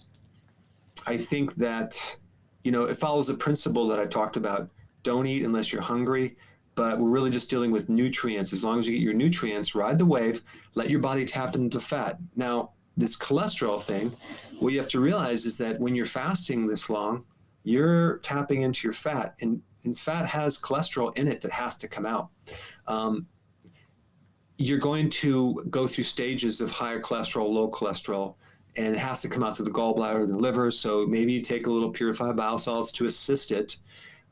think that, it follows the principle that I talked about. Don't eat unless you're hungry, but we're really just dealing with nutrients. As long as you get your nutrients, ride the wave, let your body tap into fat. Now, this cholesterol thing, what you have to realize is that when you're fasting this long, you're tapping into your fat, and fat has cholesterol in it that has to come out. You're going to go through stages of higher cholesterol, low cholesterol, and it has to come out to the gallbladder and the liver. So maybe you take a little purified bile salts to assist it.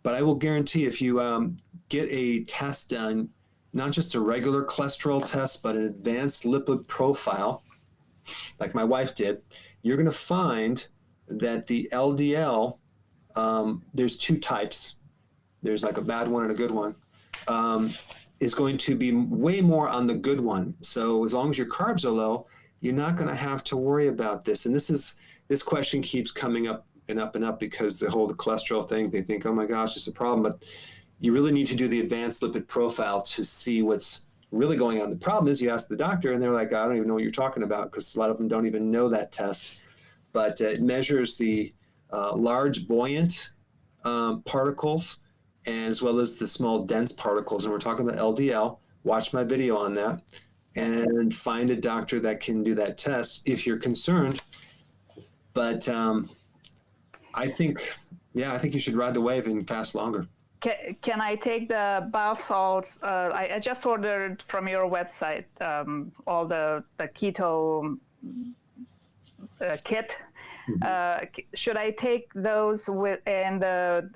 But I will guarantee if you get a test done, not just a regular cholesterol test, but an advanced lipid profile, like my wife did, you're going to find that the LDL, there's 2 types. There's like a bad one and a good one, is going to be way more on the good one. So as long as your carbs are low, you're not going to have to worry about this. And this question keeps coming up and up and up because the whole cholesterol thing, they think, oh my gosh, it's a problem. But you really need to do the advanced lipid profile to see what's really going on. The problem is you ask the doctor and they're like, I don't even know what you're talking about, because a lot of them don't even know that test. But it measures the large buoyant particles, as well as the small dense particles. And we're talking about LDL. Watch my video on that and find a doctor that can do that test if you're concerned. But I think you should ride the wave and fast longer. Can I take the bile salts? I just ordered from your website all the keto kit. Should I take those with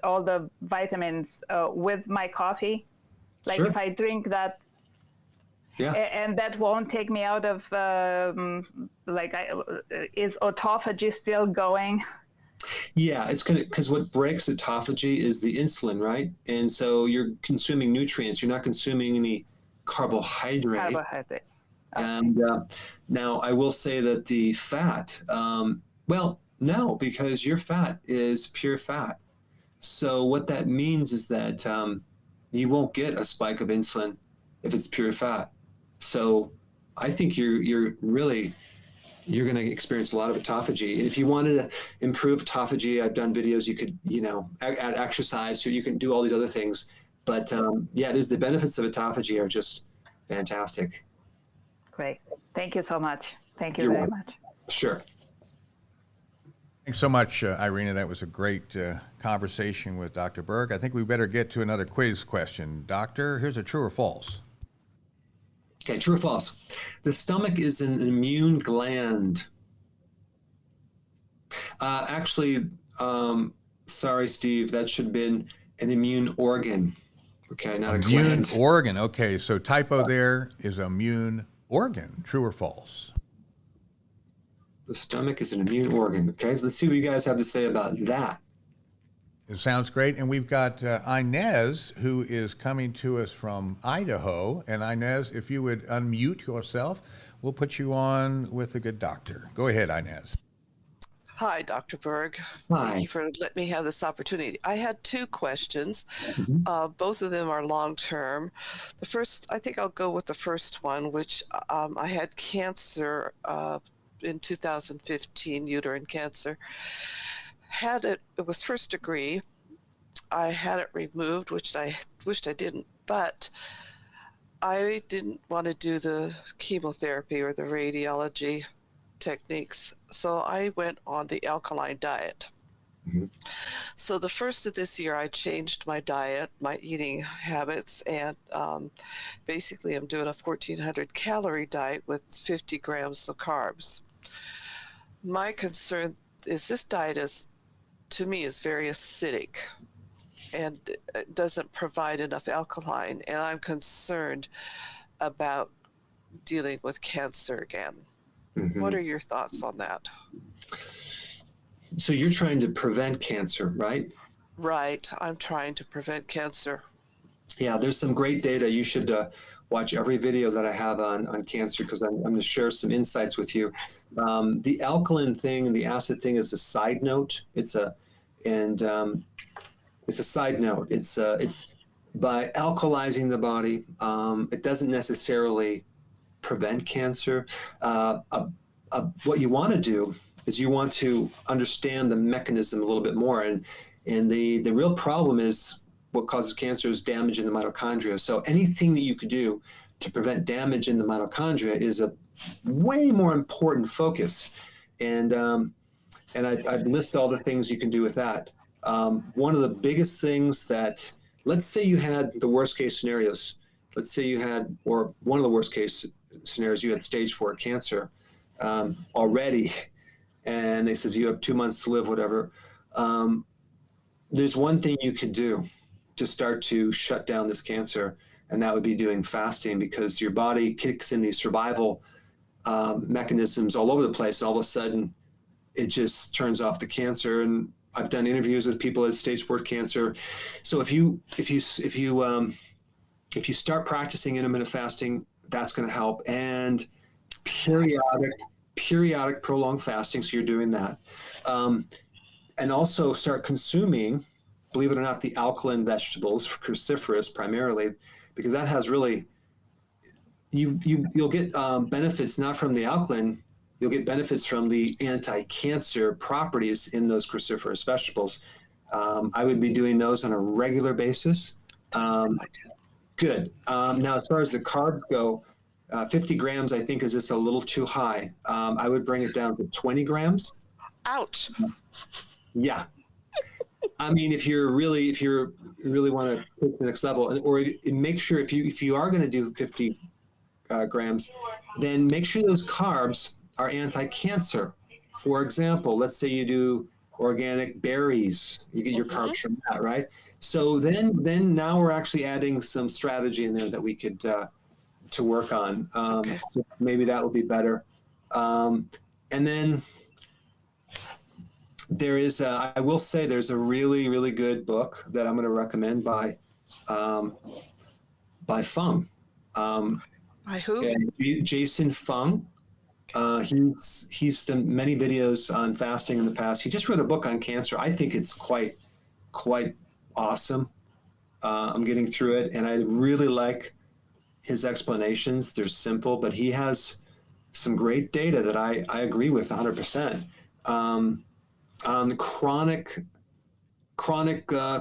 all the vitamins with my coffee? Like Sure. If I drink that, Yeah. and that won't take me out of is autophagy still going? Yeah, it's going to, because what breaks autophagy is the insulin, right? And so you're consuming nutrients. You're not consuming any carbohydrate. Carbohydrates. Okay. And now I will say that the fat, no, because your fat is pure fat. So what that means is that you won't get a spike of insulin if it's pure fat. So I think you're really you're going to experience a lot of autophagy. And if you wanted to improve autophagy, I've done videos. You could, add exercise, so you can do all these other things. But there's the benefits of autophagy are just fantastic. Great. Thank you so much. Thank you You're very welcome. much. Sure. Thanks so much, Irina. That was a great conversation with Dr. Berg. I think we better get to another quiz question. Doctor, here's a true or false. Okay, true or false? The stomach is an immune gland. Sorry, Steve, that should have been an immune organ. Okay, not a immune gland. Organ. Okay, so typo there is immune organ. True or false? The stomach is an immune organ. Okay, so let's see what you guys have to say about that. It sounds great. And we've got Inez, who is coming to us from Idaho. And Inez, if you would unmute yourself, we'll put you on with the good doctor. Go ahead, Inez. Hi, Dr. Berg. Hi. Thank you for letting me have this opportunity. I had two questions. Mm-hmm. Both of them are long-term. The first, I think I'll go with the first one, which I had cancer in 2015, uterine cancer. It was first degree. I had it removed, which I wished I didn't, but I didn't want to do the chemotherapy or the radiology techniques, so I went on the alkaline diet. Mm-hmm. So the first of this year, I changed my diet, my eating habits, and basically I'm doing a 1,400 calorie diet with 50 grams of carbs. My concern is this diet to me is very acidic and it doesn't provide enough alkaline, and I'm concerned about dealing with cancer again. Mm-hmm. What are your thoughts on that? So you're trying to prevent cancer, right? Right. I'm trying to prevent cancer. Yeah, there's some great data. You should watch every video that I have on cancer, because I'm going to share some insights with you. The alkaline thing and the acid thing is a side note. It's a side note. It's by alkalizing the body, it doesn't necessarily prevent cancer. What you want to do is you want to understand the mechanism a little bit more, and the real problem is what causes cancer is damage in the mitochondria. So anything that you could do to prevent damage in the mitochondria is a way more important focus. And I'd list all the things you can do with that. One of the biggest things that, let's say you had the worst case scenarios. Let's say you had, or one of the worst case scenarios, you had stage 4 cancer already, and they says you have 2 months to live, whatever. There's one thing you could do to start to shut down this cancer, and that would be doing fasting, because your body kicks in these survival mechanisms all over the place, and all of a sudden it just turns off the cancer. And I've done interviews with people with stage 4 cancer. So if you start practicing intermittent fasting, that's going to help. And periodic prolonged fasting, so you're doing that. And also start consuming, believe it or not, the alkaline vegetables, cruciferous primarily, because that has really, you'll get benefits not from the alkaline, you'll get benefits from the anti-cancer properties in those cruciferous vegetables. I would be doing those on a regular basis. Good. Now, as far as the carbs go, 50 grams, I think, is just a little too high. I would bring it down to 20 grams. Ouch. Yeah. I mean, if you really want to take the next level, or make sure if you are going to do 50 grams, then make sure those carbs are anti-cancer. For example, let's say you do organic berries, you get your carbs from that, right? So then now we're actually adding some strategy in there that we could to work on. So maybe that will be better. And then there is, I will say, there's a really, really good book that I'm going to recommend by Fung. By who? Jason Fung. He's done many videos on fasting in the past. He just wrote a book on cancer. I think it's quite awesome. I'm getting through it, and I really like his explanations. They're simple, but he has some great data that I agree with 100%. On chronic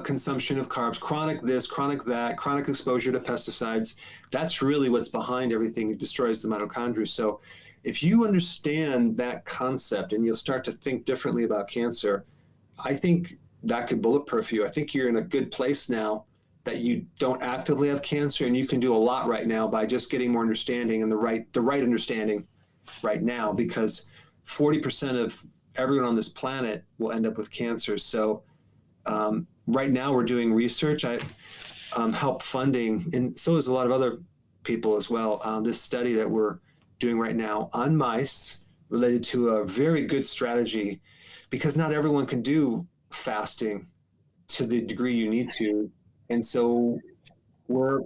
consumption of carbs, chronic this, chronic that, chronic exposure to pesticides, that's really what's behind everything. It destroys the mitochondria. So if you understand that concept and you'll start to think differently about cancer, I think that could bulletproof you. I think you're in a good place now that you don't actively have cancer, and you can do a lot right now by just getting more understanding and the right understanding right now, because 40% of everyone on this planet will end up with cancer. So right now we're doing research. I help funding, and so is a lot of other people as well, this study that we're doing right now on mice related to a very good strategy, because not everyone can do fasting to the degree you need to. And so we're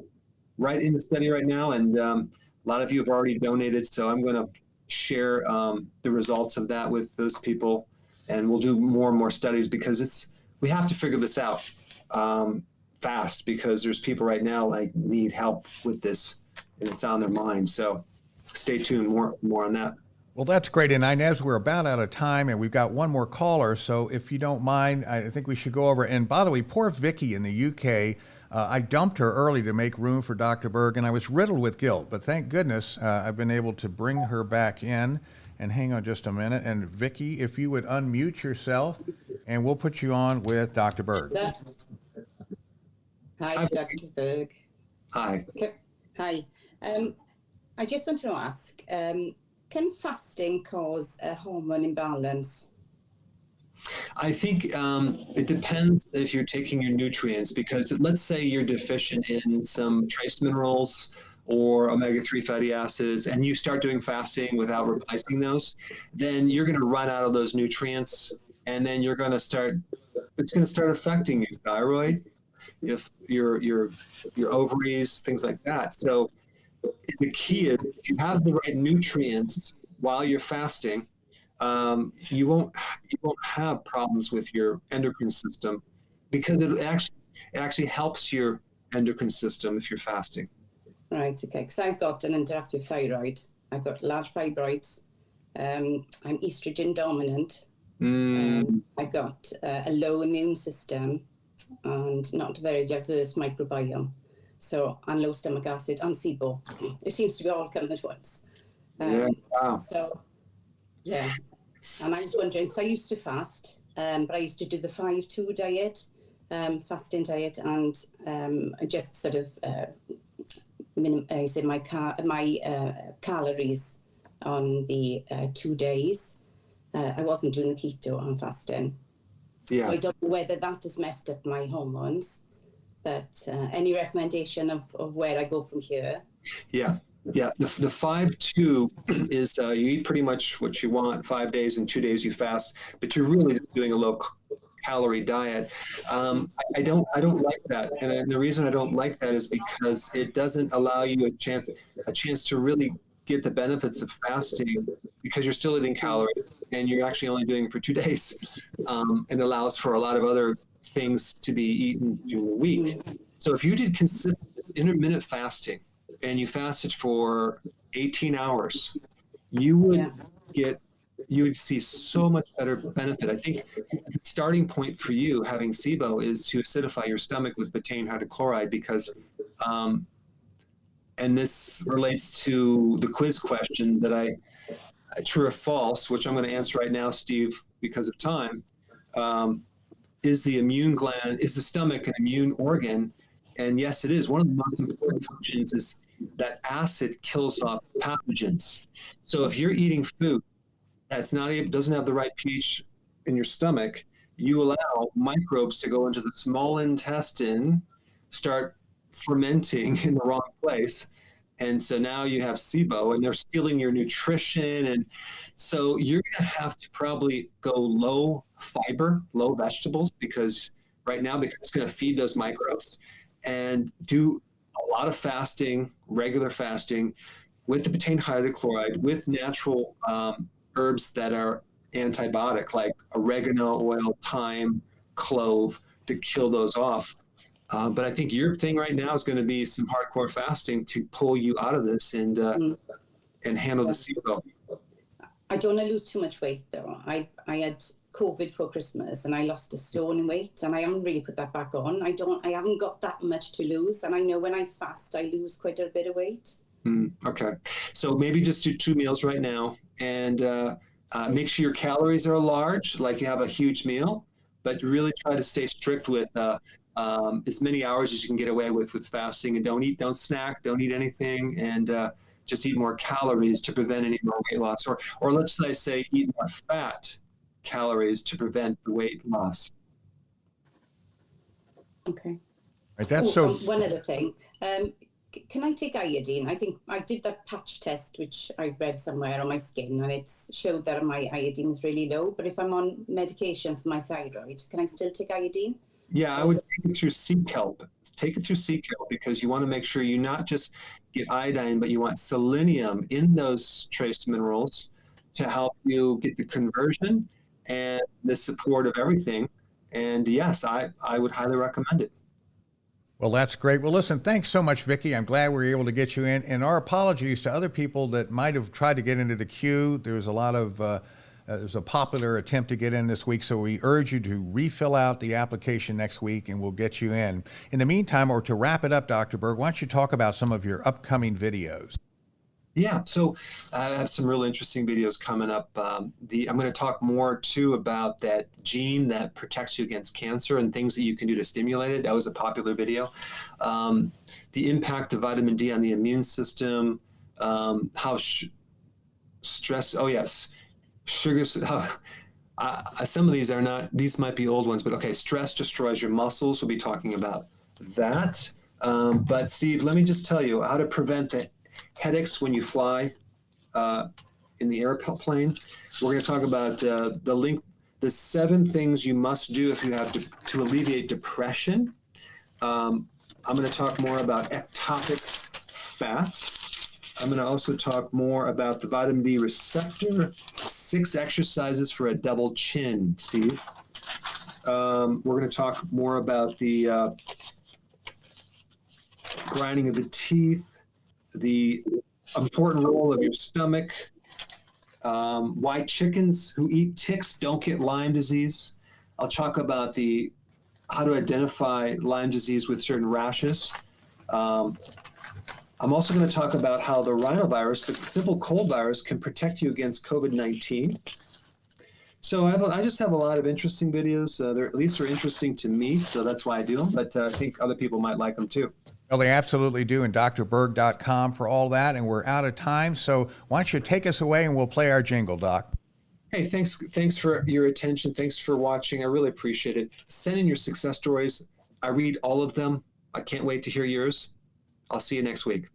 right in the study right now, and a lot of you have already donated. So I'm going to share the results of that with those people, and we'll do more and more studies, because we have to figure this out fast, because there's people right now like need help with this, and it's on their mind. So stay tuned, more on that. Well, that's great. And Inez, we're about out of time, and we've got one more caller. So if you don't mind, I think we should go over. And by the way, poor Vicky in the UK, I dumped her early to make room for Dr. Berg, and I was riddled with guilt. But thank goodness I've been able to bring her back in. And hang on just a minute. And Vicky, if you would unmute yourself, and we'll put you on with Dr. Berg. Hi, Dr. Berg. Hi. Hi. I just want to ask, can fasting cause a hormone imbalance? I think it depends if you're taking your nutrients, because let's say you're deficient in some trace minerals or omega-3 fatty acids, and you start doing fasting without replacing those, then you're going to run out of those nutrients, and then it's going to start affecting your thyroid, your ovaries, things like that. So the key is, if you have the right nutrients while you're fasting, you won't have problems with your endocrine system, because it actually helps your endocrine system if you're fasting. Right, okay, because I've got an underactive thyroid. I've got large fibroids. I'm estrogen dominant. I've got a low immune system and not very diverse microbiome. So, and low stomach acid and SIBO. It seems to be all come at once. Wow. So, yeah. And I was wondering, because I used to fast, but I used to do the 5-2 diet, fasting diet, and I just sort of minimizing my calories on the 2 days. I wasn't doing the keto and fasting. Yeah. So I don't know whether that has messed up my hormones, but any recommendation of where I go from here? Yeah. The 5-2 is you eat pretty much what you want 5 days, and 2 days you fast, but you're really just doing a low calorie diet. I don't like that, and the reason I don't like that is because it doesn't allow you a chance to really get the benefits of fasting, because you're still eating calories and you're actually only doing it for 2 days. It allows for a lot of other things to be eaten during the week. So if you did consistent intermittent fasting and you fasted for 18 hours, you would see so much better benefit. I think the starting point for you having SIBO is to acidify your stomach with betaine hydrochloride, because and this relates to the quiz question that true or false, which I'm going to answer right now, Steve, because of time. Is the stomach an immune organ? And yes, it is. One of the most important functions is that acid kills off pathogens. So if you're eating food doesn't have the right pH in your stomach, you allow microbes to go into the small intestine, start fermenting in the wrong place. And so now you have SIBO, and they're stealing your nutrition. And so you're going to have to probably go low fiber, low vegetables, because it's going to feed those microbes, and do a lot of fasting, regular fasting with the betaine hydrochloride, with natural herbs that are antibiotic, like oregano oil, thyme, clove, to kill those off. But I think your thing right now is going to be some hardcore fasting to pull you out of this and handle the SIBO. I don't want to lose too much weight though. I had COVID for Christmas and I lost a stone in weight and I haven't really put that back on. I haven't got that much to lose. And I know when I fast, I lose quite a bit of weight. Okay. So maybe just do 2 meals right now and make sure your calories are large, like you have a huge meal, but really try to stay strict with as many hours as you can get away with fasting, and don't snack, don't eat anything, and just eat more calories to prevent any more weight loss, or let's say eat more fat calories to prevent the weight loss. Okay. Right, that's so. One other thing. Can I take iodine? I think I did that patch test, which I read somewhere on my skin, and it showed that my iodine is really low. But if I'm on medication for my thyroid, can I still take iodine? Yeah, I would take it through sea kelp. Take it through sea kelp because you want to make sure you not just get iodine, but you want selenium in those trace minerals to help you get the conversion and the support of everything. And yes, I would highly recommend it. Well, that's great. Well, listen, thanks so much, Vicki. I'm glad we were able to get you in. And our apologies to other people that might have tried to get into the queue. There was a lot of, there's a popular attempt to get in this week. So we urge you to refill out the application next week and we'll get you in. In the meantime, or to wrap it up, Dr. Berg, why don't you talk about some of your upcoming videos? Yeah, so I have some real interesting videos coming up. I'm going to talk more too about that gene that protects you against cancer and things that you can do to stimulate it. That was a popular video. The impact of vitamin D on the immune system, how stress. Oh yes, sugars. Some of these are not. These might be old ones, but okay. Stress destroys your muscles. We'll be talking about that. But Steve, let me just tell you how to prevent the headaches when you fly in the airplane. We're going to talk about the 7 things you must do if you have to alleviate depression. I'm going to talk more about ectopic fat. I'm going to also talk more about the vitamin D receptor, 6 exercises for a double chin, Steve. We're going to talk more about the grinding of the teeth, the important role of your stomach, why chickens who eat ticks don't get Lyme disease. I'll talk about how to identify Lyme disease with certain rashes. I'm also going to talk about how the rhinovirus, the simple cold virus, can protect you against COVID-19. So I just have a lot of interesting videos. At least they're interesting to me, so that's why I do them. But I think other people might like them too. Well, they absolutely do, and drberg.com for all that, and we're out of time, so why don't you take us away and we'll play our jingle, Doc. Hey, thanks for your attention. Thanks for watching. I really appreciate it. Send in your success stories. I read all of them. I can't wait to hear yours. I'll see you next week.